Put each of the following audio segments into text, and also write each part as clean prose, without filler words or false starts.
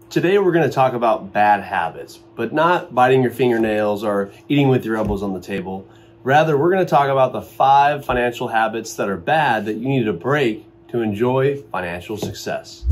Today we're going to talk about bad habits, but not biting your fingernails or eating with your elbows on the table. Rather, we're going to talk about the 5 financial habits that are bad that you need to break to enjoy financial success.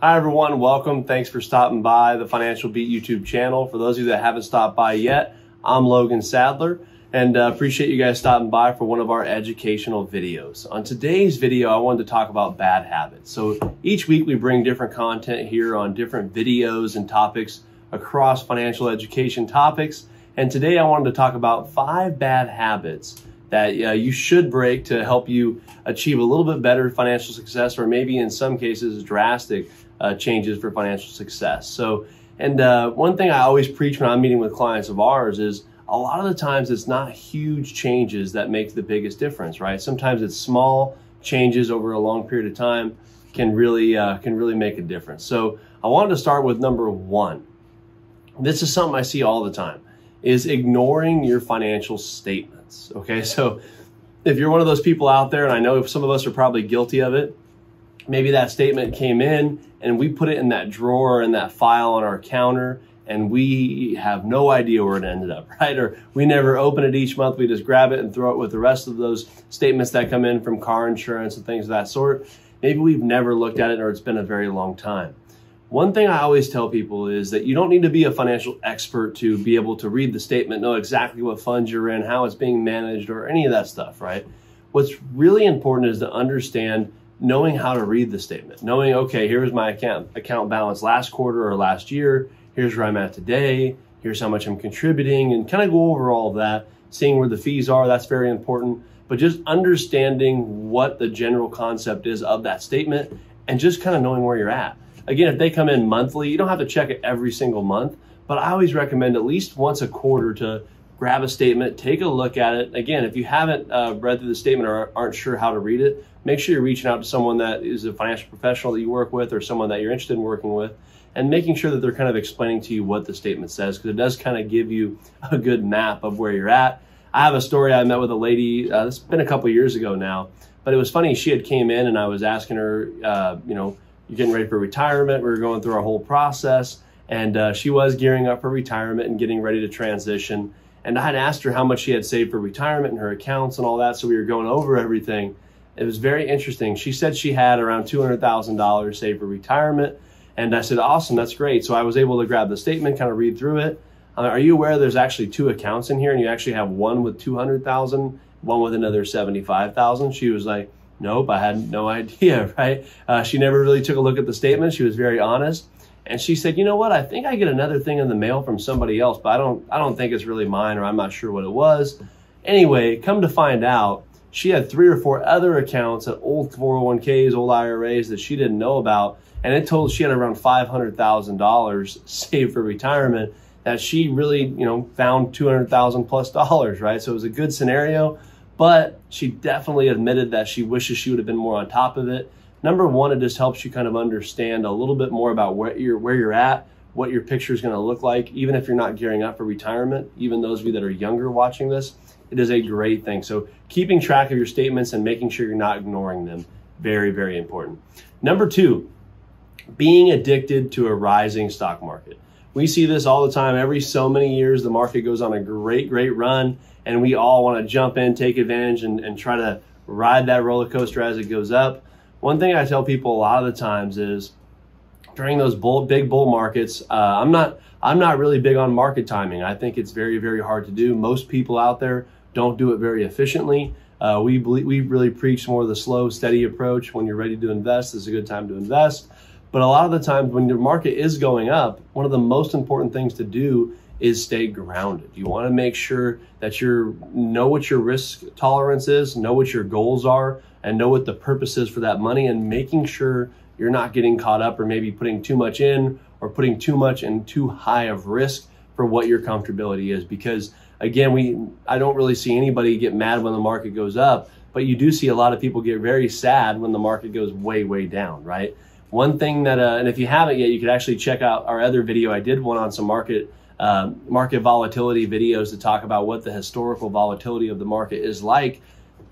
Hi everyone, welcome. Thanks for stopping by the Financial Beat YouTube channel. For those of you that haven't stopped by yet, I'm Logan Sadler. And appreciate you guys stopping by for one of our educational videos. On today's video, I wanted to talk about bad habits. So each week we bring different content here on different videos and topics across financial education topics. And today I wanted to talk about 5 bad habits that you should break to help you achieve a little bit better financial success, or maybe in some cases drastic changes for financial success. So, one thing I always preach when I'm meeting with clients of ours is a lot of the times it's not huge changes that make the biggest difference, right? Sometimes it's small changes over a long period of time can really make a difference. So I wanted to start with number 1. This is something I see all the time, is ignoring your financial statements. Okay, so if you're one of those people out there, and I know some of us are probably guilty of it, maybe that statement came in and we put it in that drawer, in that file on our counter, and we have no idea where it ended up, right? Or we never open it each month. We just grab it and throw it with the rest of those statements that come in from car insurance and things of that sort. Maybe we've never looked at it, or it's been a very long time. One thing I always tell people is that you don't need to be a financial expert to be able to read the statement, know exactly what funds you're in, how it's being managed, or any of that stuff, right? What's really important is to understand knowing how to read the statement, knowing, okay, here's my account balance last quarter or last year. Here's where I'm at today, here's how much I'm contributing, and kind of go over all of that, seeing where the fees are. That's very important. But just understanding what the general concept is of that statement and just kind of knowing where you're at. Again, if they come in monthly, you don't have to check it every single month, but I always recommend at least once a quarter to grab a statement, take a look at it. Again, if you haven't read through the statement or aren't sure how to read it, make sure you're reaching out to someone that is a financial professional that you work with or someone that you're interested in working with, and making sure that they're kind of explaining to you what the statement says, because it does kind of give you a good map of where you're at. I have a story. I met with a lady, it's been a couple years ago now, but it was funny. She had came in and I was asking her, you're getting ready for retirement. We were going through our whole process, and she was gearing up for retirement and getting ready to transition. And I had asked her how much she had saved for retirement and her accounts and all that. So we were going over everything. It was very interesting. She said she had around $200,000 saved for retirement. And I said, awesome, that's great. So I was able to grab the statement, kind of read through it. Are you aware there's actually 2 accounts in here, and you actually have one with 200,000, one with another 75,000? She was like, nope, I had no idea, right? She never really took a look at the statement. She was very honest. And she said, you know what? I think I get another thing in the mail from somebody else, but I don't think it's really mine, or I'm not sure what it was. Anyway, come to find out, she had 3 or 4 other accounts at old 401ks, old IRAs that she didn't know about. And it told she had around $500,000 saved for retirement, that she really, found $200,000 plus, right? So it was a good scenario, but she definitely admitted that she wishes she would have been more on top of it. Number 1, it just helps you kind of understand a little bit more about where you're at, what your picture is going to look like, even if you're not gearing up for retirement. Even those of you that are younger watching this, it is a great thing. So keeping track of your statements and making sure you're not ignoring them, very, very important. Number 2, being addicted to a rising stock market. We see this all the time. Every so many years, the market goes on a great, great run, and we all want to jump in, take advantage, and try to ride that roller coaster as it goes up. One thing I tell people a lot of the times is during those big bull markets, I'm not really big on market timing. I think it's very, very hard to do. Most people out there don't do it very efficiently. We really preach more of the slow, steady approach. When you're ready to invest, this is a good time to invest. But a lot of the times when your market is going up, one of the most important things to do is stay grounded. You want to make sure that you know what your risk tolerance is, know what your goals are, and know what the purpose is for that money, and making sure you're not getting caught up or maybe putting too much in or putting too much and too high of risk for what your comfortability is. Because again, I don't really see anybody get mad when the market goes up, but you do see a lot of people get very sad when the market goes way, way down, right? One thing that, and if you haven't yet, you could actually check out our other video. I did one on some market volatility videos to talk about what the historical volatility of the market is like.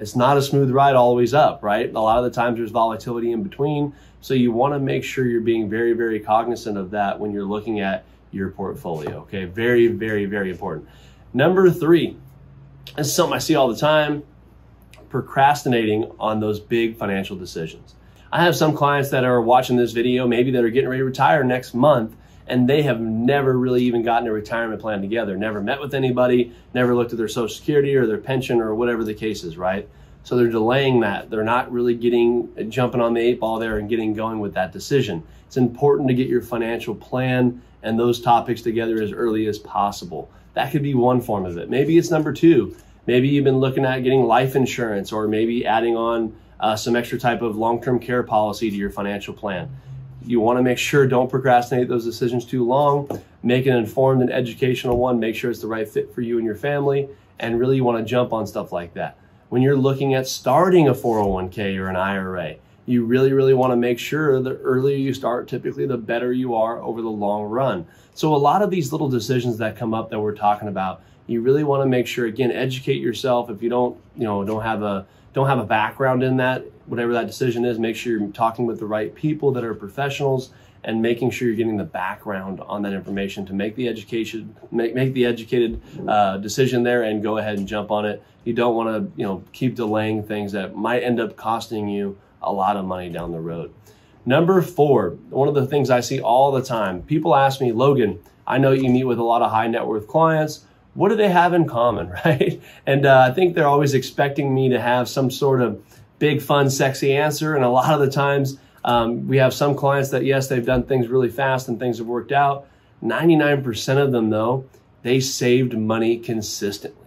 It's not a smooth ride always up, right? A lot of the times there's volatility in between. So you want to make sure you're being very, very cognizant of that when you're looking at your portfolio. Okay, very, very, very important. Number 3, this is something I see all the time: procrastinating on those big financial decisions. I have some clients that are watching this video, maybe that are getting ready to retire next month, and they have never really even gotten a retirement plan together, never met with anybody, never looked at their Social Security or their pension or whatever the case is, right? So they're delaying that. They're not really jumping on the 8 ball there and getting going with that decision. It's important to get your financial plan and those topics together as early as possible. That could be one form of it. Maybe it's number 2. Maybe you've been looking at getting life insurance, or maybe adding on some extra type of long-term care policy to your financial plan. You want to make sure, don't procrastinate those decisions too long. Make an informed and educational one. Make sure it's the right fit for you and your family, and really you want to jump on stuff like that. When you're looking at starting a 401k or an IRA, you really, really want to make sure the earlier you start, typically the better you are over the long run. So a lot of these little decisions that come up that we're talking about, you really want to make sure, again, educate yourself. If you don't have a background in that, whatever that decision is, make sure you're talking with the right people that are professionals, and making sure you're getting the background on that information to make the make the educated decision there and go ahead and jump on it. You don't want to keep delaying things that might end up costing you a lot of money down the road. Number 4, one of the things I see all the time, people ask me, Logan, I know you meet with a lot of high net worth clients. What do they have in common, right? And I think they're always expecting me to have some sort of big, fun, sexy answer. And a lot of the times we have some clients that, yes, they've done things really fast and things have worked out. 99% of them, though, they saved money consistently.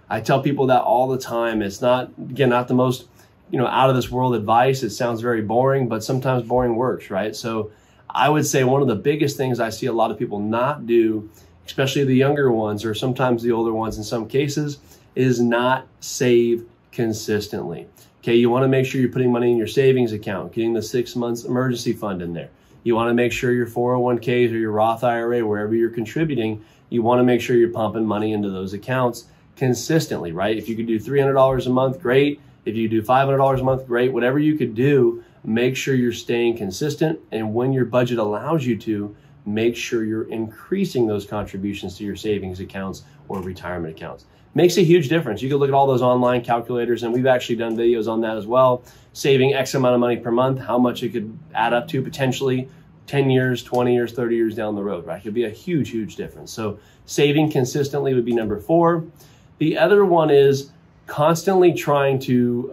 I tell people that all the time. It's not, again, not the most out of this world advice. It sounds very boring, but sometimes boring works, right? So I would say one of the biggest things I see a lot of people not do, especially the younger ones or sometimes the older ones in some cases, is not save consistently. Okay, you want to make sure you're putting money in your savings account, getting the 6 months emergency fund in there. You want to make sure your 401ks or your Roth IRA, wherever you're contributing, you want to make sure you're pumping money into those accounts consistently, right? If you could do $300 a month, great. If you do $500 a month, great. Whatever you could do, make sure you're staying consistent. And when your budget allows you to, make sure you're increasing those contributions to your savings accounts or retirement accounts. Makes a huge difference. You can look at all those online calculators, and we've actually done videos on that as well. Saving X amount of money per month, how much it could add up to potentially 10 years, 20 years, 30 years down the road, right? It could be a huge, huge difference. So saving consistently would be number 4. The other one is constantly trying to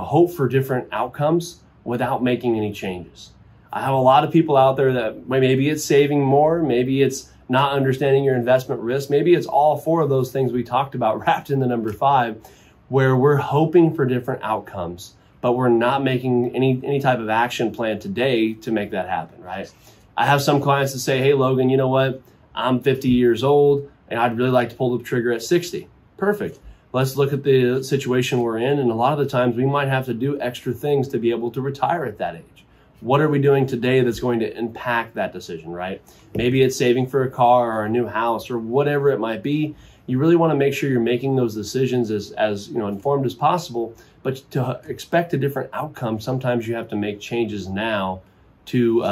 hope for different outcomes without making any changes. I have a lot of people out there that maybe it's saving more, maybe it's not understanding your investment risk, maybe it's all 4 of those things we talked about wrapped into number 5, where we're hoping for different outcomes, but we're not making any type of action plan today to make that happen, right? I have some clients that say, hey, Logan, you know what? I'm 50 years old and I'd really like to pull the trigger at 60. Perfect. Let's look at the situation we're in. And a lot of the times we might have to do extra things to be able to retire at that age. What are we doing today that's going to impact that decision, right? Maybe it's saving for a car or a new house or whatever it might be. You really want to make sure you're making those decisions as informed as possible, but to expect a different outcome, sometimes you have to make changes now to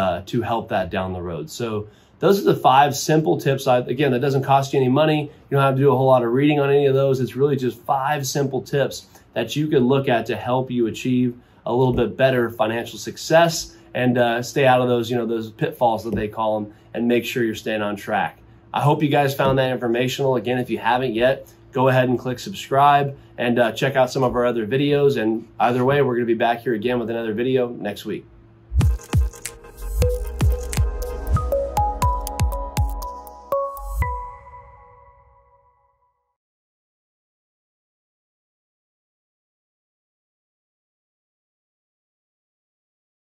help that down the road. So those are the 5 simple tips. Again, that doesn't cost you any money. You don't have to do a whole lot of reading on any of those. It's really just 5 simple tips that you could look at to help you achieve a little bit better financial success and stay out of those, those pitfalls that they call them, and make sure you're staying on track. I hope you guys found that informational. Again, if you haven't yet, go ahead and click subscribe and check out some of our other videos. And either way, we're going to be back here again with another video next week.